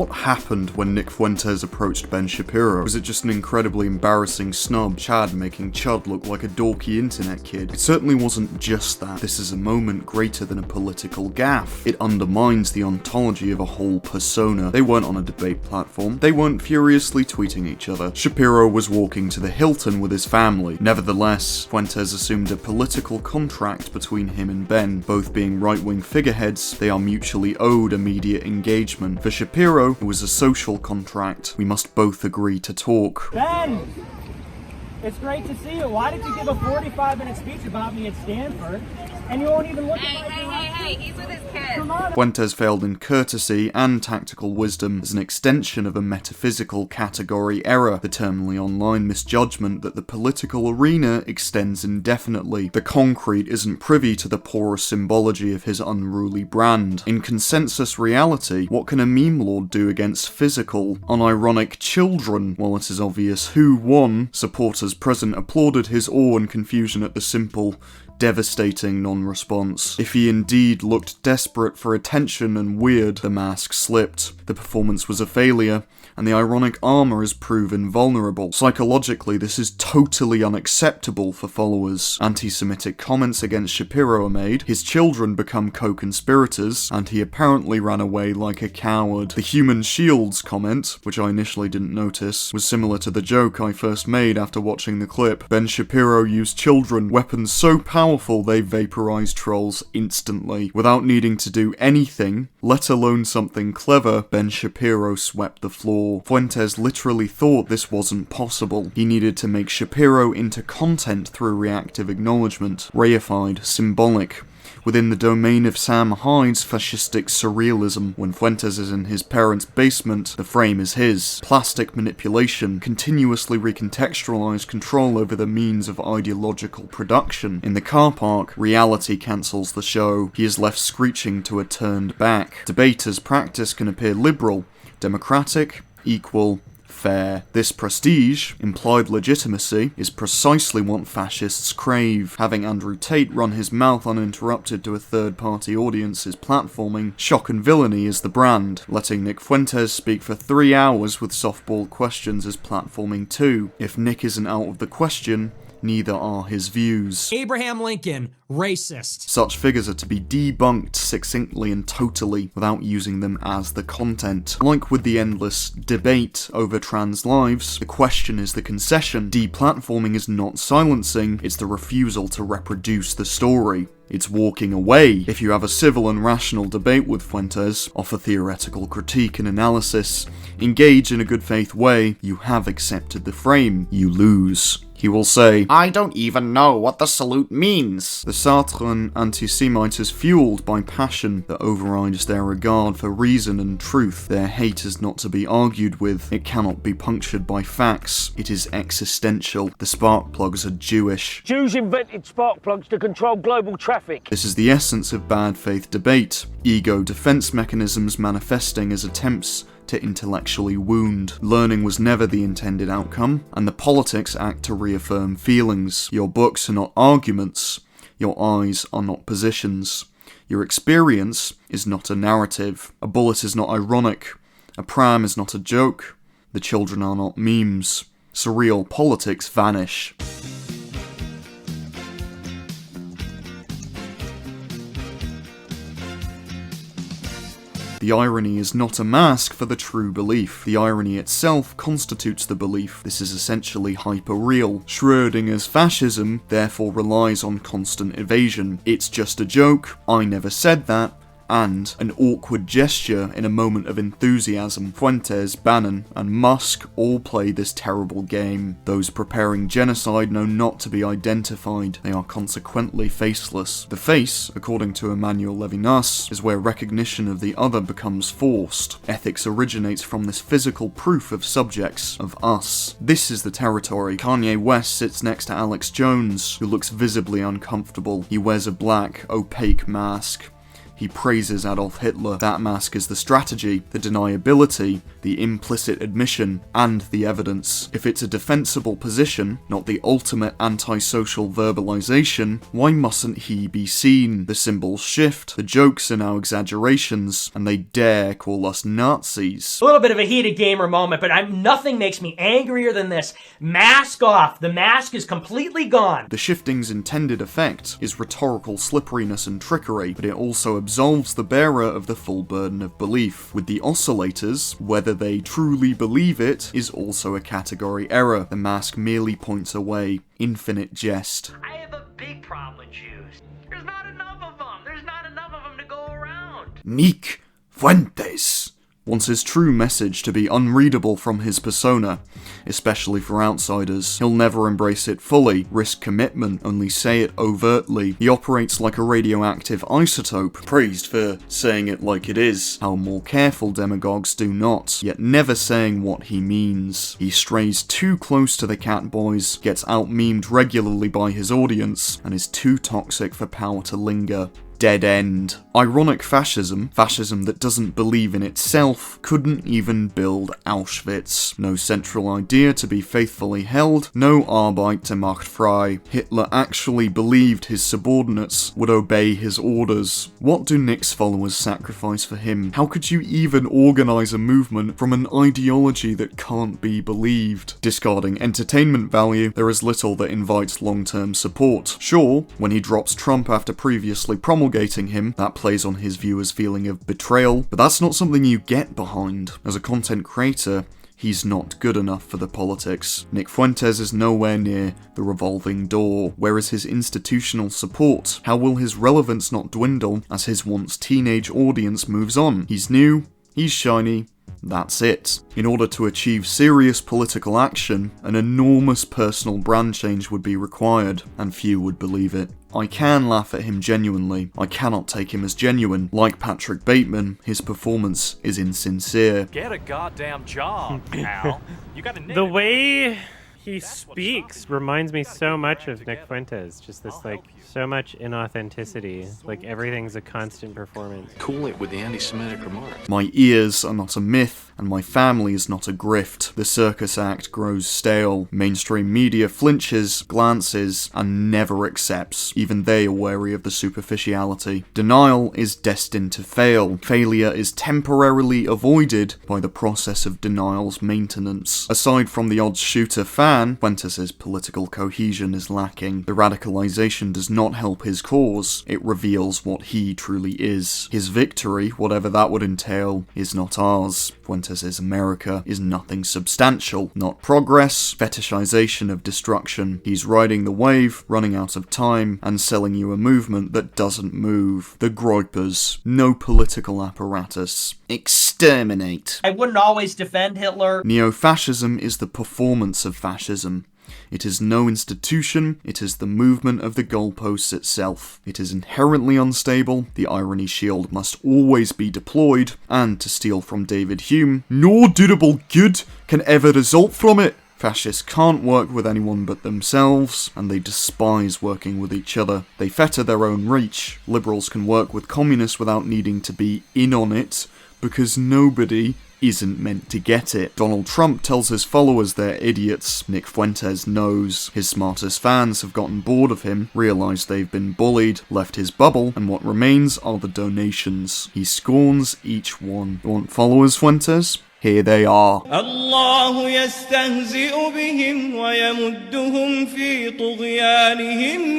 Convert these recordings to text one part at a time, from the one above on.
What happened when Nick Fuentes approached Ben Shapiro? Was it just an incredibly embarrassing snub, Chad making Chud look like a dorky internet kid? It certainly wasn't just that. This is a moment greater than a political gaffe. It undermines the ontology of a whole persona. They weren't on a debate platform. They weren't furiously tweeting each other. Shapiro was walking to the Hilton with his family. Nevertheless, Fuentes assumed a political contract between him and Ben. Both being right-wing figureheads, they are mutually owed immediate engagement. For Shapiro, it was a social contract. We must both agree to talk. Ben! It's great to see you. Why did you give a 45-minute speech about me at Stanford? And you won't even look at my Hey, he's with his kids. Come on. Fuentes failed in courtesy and tactical wisdom as an extension of a metaphysical category error, the terminally online misjudgment that the political arena extends indefinitely. The concrete isn't privy to the porous symbology of his unruly brand. In consensus reality, what can a meme lord do against physical, unironic children? While it is obvious who won, supporters present applauded his awe and confusion at the simple, devastating non-response. If he indeed looked desperate for attention and weird, the mask slipped. The performance was a failure, and the ironic armor is proven vulnerable. Psychologically, this is totally unacceptable for followers. Anti-Semitic comments against Shapiro are made, his children become co-conspirators, and he apparently ran away like a coward. The human shields comment, which I initially didn't notice, was similar to the joke I first made after watching the clip. Ben Shapiro used children, weapons so powerful they vaporized trolls instantly. Without needing to do anything, let alone something clever, Ben Shapiro swept the floor. Fuentes literally thought this wasn't possible. He needed to make Shapiro into content through reactive acknowledgement, reified, symbolic. Within the domain of Sam Hyde's fascistic surrealism, when Fuentes is in his parents' basement, the frame is his. Plastic manipulation, continuously recontextualized control over the means of ideological production. In the car park, reality cancels the show. He is left screeching to a turned back. Debate as practice can appear liberal, democratic, equal, fair. This prestige, implied legitimacy, is precisely what fascists crave. Having Andrew Tate run his mouth uninterrupted to a third-party audience is platforming. Shock and villainy is the brand. Letting Nick Fuentes speak for 3 hours with softball questions is platforming too. If Nick isn't out of the question, neither are his views. Abraham Lincoln, racist. Such figures are to be debunked succinctly and totally without using them as the content. Like with the endless debate over trans lives, the question is the concession. Deplatforming is not silencing, it's the refusal to reproduce the story. It's walking away. If you have a civil and rational debate with Fuentes, offer theoretical critique and analysis, engage in a good faith way, you have accepted the frame. You lose. He will say, "I don't even know what the salute means." The Sartrean anti-Semite is fueled by passion that overrides their regard for reason and truth. Their hate is not to be argued with. It cannot be punctured by facts. It is existential. The spark plugs are Jewish. Jews invented spark plugs to control global traffic. This is the essence of bad faith debate. Ego defense mechanisms manifesting as attempts to intellectually wound. Learning was never the intended outcome, and the politics act to reaffirm feelings. Your books are not arguments. Your eyes are not positions. Your experience is not a narrative. A bullet is not ironic. A pram is not a joke. The children are not memes. Surreal politics vanish. The irony is not a mask for the true belief. The irony itself constitutes the belief. This is essentially hyper-real. Schrödinger's fascism therefore relies on constant evasion. It's just a joke, I never said that, and an awkward gesture in a moment of enthusiasm. Fuentes, Bannon, and Musk all play this terrible game. Those preparing genocide know not to be identified. They are consequently faceless. The face, according to Emmanuel Levinas, is where recognition of the other becomes forced. Ethics originates from this physical proof of subjects, of us. This is the territory. Kanye West sits next to Alex Jones, who looks visibly uncomfortable. He wears a black, opaque mask. He praises Adolf Hitler. That mask is the strategy, the deniability, the implicit admission, and the evidence. If it's a defensible position, not the ultimate antisocial verbalization, why mustn't he be seen? The symbols shift, the jokes are now exaggerations, and they dare call us Nazis. A little bit of a heated gamer moment, but nothing makes me angrier than this. Mask off. The mask is completely gone. The shifting's intended effect is rhetorical slipperiness and trickery, but it also absolves the bearer of the full burden of belief. With the oscillators, whether they truly believe it is also a category error. The mask merely points away. Infinite jest. I have a big problem with Jews. There's not enough of them. There's not enough of them to go around. Nick Fuentes wants his true message to be unreadable from his persona, especially for outsiders. He'll never embrace it fully, risk commitment, only say it overtly. He operates like a radioactive isotope, praised for saying it like it is. How more careful demagogues do not, yet never saying what he means. He strays too close to the cat boys, gets out-memed regularly by his audience, and is too toxic for power to linger. Dead end. Ironic fascism that doesn't believe in itself, couldn't even build Auschwitz. No central idea to be faithfully held, no Arbeit der Macht frei. Hitler actually believed his subordinates would obey his orders. What do Nick's followers sacrifice for him? How could you even organise a movement from an ideology that can't be believed? Discarding entertainment value, there is little that invites long-term support. Sure, when he drops Trump after previously promulgating him, that plays on his viewers' feeling of betrayal, but that's not something you get behind. As a content creator, he's not good enough for the politics. Nick Fuentes is nowhere near the revolving door. Where is his institutional support? How will his relevance not dwindle as his once teenage audience moves on? He's new, he's shiny, that's it. In order to achieve serious political action, an enormous personal brand change would be required, and few would believe it. I can laugh at him genuinely. I cannot take him as genuine. Like Patrick Bateman, his performance is insincere. Get a goddamn job, Al. You got The way he speaks reminds me so much of Nick Fuentes. Just this, so much inauthenticity. Like, everything's a constant performance. Cool it with the anti-Semitic remarks. My ears are not a myth, and my family is not a grift. The circus act grows stale. Mainstream media flinches, glances, and never accepts. Even they are wary of the superficiality. Denial is destined to fail. Failure is temporarily avoided by the process of denial's maintenance. Aside from the odds shooter fan, Fuentes' political cohesion is lacking. The radicalization does not help his cause, it reveals what he truly is. His victory, whatever that would entail, is not ours. Fuentes' America is nothing substantial, not progress, fetishization of destruction. He's riding the wave, running out of time, and selling you a movement that doesn't move. The Groypers, no political apparatus. Exterminate. I wouldn't always defend Hitler. Neofascism is the performance of fascism. It is no institution, it is the movement of the goalposts itself. It is inherently unstable, the irony shield must always be deployed, and to steal from David Hume, no durable good can ever result from it. Fascists can't work with anyone but themselves, and they despise working with each other. They fetter their own reach. Liberals can work with communists without needing to be in on it, because nobody isn't meant to get it. Donald Trump tells his followers they're idiots. Nick Fuentes knows. His smartest fans have gotten bored of him, realised they've been bullied, left his bubble, and what remains are the donations. He scorns each one. You want followers, Fuentes? Here they are. الله يستهزئ بهم ويمدهم في طغيانهم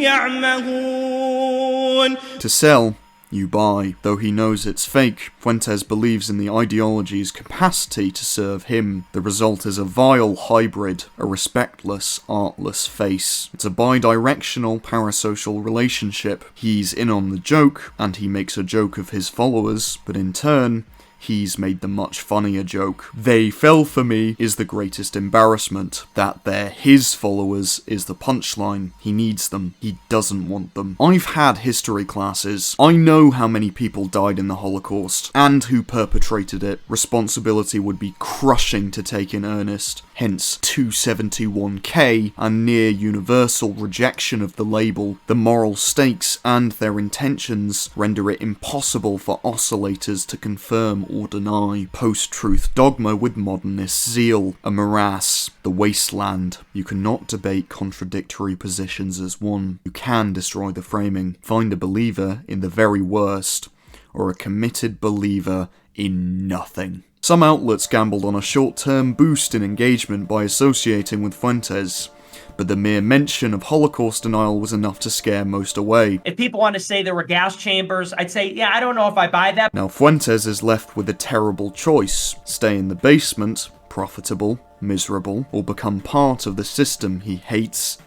يعمهون. To sell, you buy. Though he knows it's fake, Fuentes believes in the ideology's capacity to serve him. The result is a vile hybrid, a respectless, artless face. It's a bi-directional parasocial relationship. He's in on the joke, and he makes a joke of his followers, but in turn, he's made the much funnier joke. They fell for me is the greatest embarrassment. That they're his followers is the punchline. He needs them. He doesn't want them. I've had history classes. I know how many people died in the Holocaust, and who perpetrated it. Responsibility would be crushing to take in earnest. Hence 271K and near universal rejection of the label. The moral stakes and their intentions render it impossible for oscillators to confirm or deny. Post-truth dogma with modernist zeal. A morass. The wasteland. You cannot debate contradictory positions as one. You can destroy the framing. Find a believer in the very worst, or a committed believer in nothing. Some outlets gambled on a short-term boost in engagement by associating with Fuentes, but the mere mention of Holocaust denial was enough to scare most away. If people want to say there were gas chambers, I'd say, yeah, I don't know if I buy that. Now Fuentes is left with a terrible choice. Stay in the basement, profitable, miserable, or become part of the system he hates.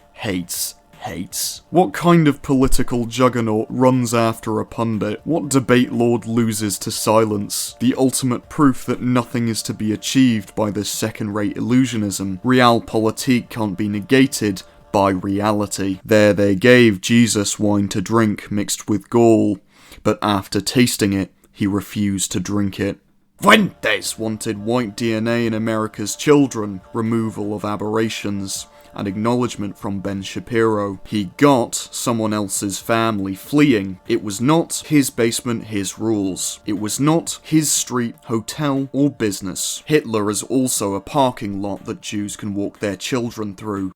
What kind of political juggernaut runs after a pundit? What debate lord loses to silence? The ultimate proof that nothing is to be achieved by this second-rate illusionism. Realpolitik can't be negated by reality. There they gave Jesus wine to drink mixed with gall, but after tasting it, he refused to drink it. Fuentes wanted white DNA in America's children, removal of aberrations, and acknowledgement from Ben Shapiro. He got someone else's family fleeing. It was not his basement, his rules. It was not his street, hotel, or business. Hitler is also a parking lot that Jews can walk their children through.